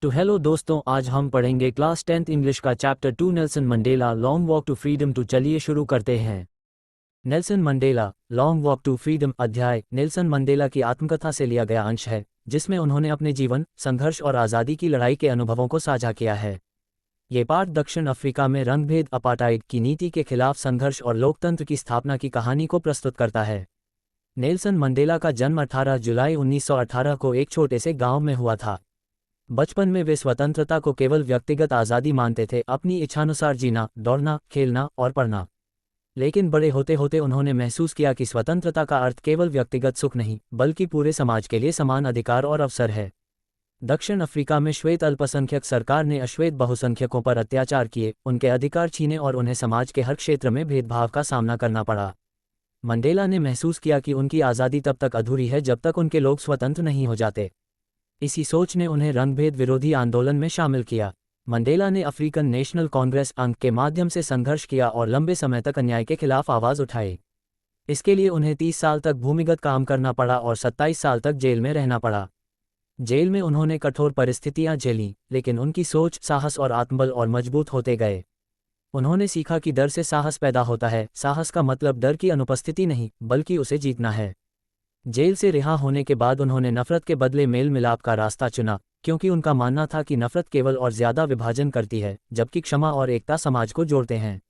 तो हेलो दोस्तों, आज हम पढ़ेंगे क्लास 10th इंग्लिश का chapter 2 Nelson Mandela long walk to freedom. तो चलिए शुरू करते हैं। Nelson Mandela long walk to freedom अध्याय नेल्सन मंडेला की आत्मकथा से लिया गया अंश है, जिसमें उन्होंने अपने जीवन, संघर्ष और आज़ादी की लड़ाई के अनुभवों को साझा किया है। ये पाठ दक्षिण अफ्रीका में रंगभेद, अपार्टाइड की नीति के खिलाफ संघर्ष और लोकतंत्र की स्थापना की कहानी को प्रस्तुत करता है। नेल्सन मंडेला का जन्म 18 जुलाई 1918 को एक छोटे से गांव में हुआ था। बचपन में वे स्वतंत्रता को केवल व्यक्तिगत आज़ादी मानते थे, अपनी इच्छानुसार जीना, दौड़ना, खेलना और पढ़ना। लेकिन बड़े होते होते उन्होंने महसूस किया कि स्वतंत्रता का अर्थ केवल व्यक्तिगत सुख नहीं, बल्कि पूरे समाज के लिए समान अधिकार और अवसर है। दक्षिण अफ्रीका में श्वेत अल्पसंख्यक सरकार ने अश्वेत बहुसंख्यकों पर अत्याचार किए, उनके अधिकार छीने और उन्हें समाज के हर क्षेत्र में भेदभाव का सामना करना पड़ा। मंडेला ने महसूस किया कि उनकी आज़ादी तब तक अधूरी है जब तक उनके लोग स्वतंत्र नहीं हो जाते। इसी सोच ने उन्हें रंगभेद विरोधी आंदोलन में शामिल किया। मंडेला ने अफ्रीकन नेशनल कांग्रेस अंक के माध्यम से संघर्ष किया और लंबे समय तक अन्याय के खिलाफ आवाज़ उठाई। इसके लिए उन्हें 30 साल तक भूमिगत काम करना पड़ा और 27 साल तक जेल में रहना पड़ा। जेल में उन्होंने कठोर परिस्थितियां झेलीं, लेकिन उनकी सोच, साहस और आत्मबल और मजबूत होते गए। उन्होंने सीखा कि डर से साहस पैदा होता है। साहस का मतलब डर की अनुपस्थिति नहीं, बल्कि उसे जीतना है। जेल से रिहा होने के बाद उन्होंने नफरत के बदले मेल मिलाप का रास्ता चुना, क्योंकि उनका मानना था कि नफरत केवल और ज्यादा विभाजन करती है, जबकि क्षमा और एकता समाज को जोड़ते हैं।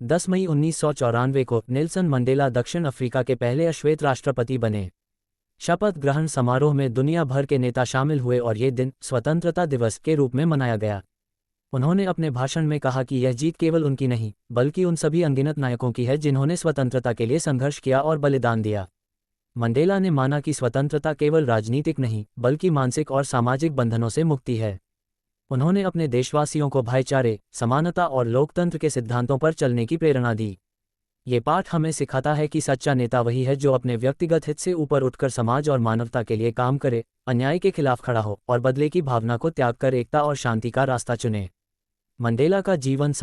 10 मई 1994 को नेल्सन मंडेला दक्षिण अफ्रीका के पहले अश्वेत राष्ट्रपति बने। शपथ ग्रहण समारोह में दुनिया भर के नेता शामिल हुए और ये दिन स्वतंत्रता दिवस के रूप में मनाया गया। उन्होंने अपने भाषण में कहा कि यह जीत केवल उनकी नहीं, बल्कि उन सभी अनगिनत नायकों की है जिन्होंने स्वतंत्रता के लिए संघर्ष किया और बलिदान दिया। मंडेला ने माना कि स्वतंत्रता केवल राजनीतिक नहीं, बल्कि मानसिक और सामाजिक बंधनों से मुक्ति है। उन्होंने अपने देशवासियों को भाईचारे, समानता और लोकतंत्र के सिद्धांतों पर चलने की प्रेरणा दी। ये पाठ हमें सिखाता है कि सच्चा नेता वही है जो अपने व्यक्तिगत हित से ऊपर उठकर समाज और मानवता के लिए काम करे, अन्याय के खिलाफ खड़ा हो और बदले की भावना को त्याग कर एकता और शांति का रास्ता चुने। मंडेला का जीवन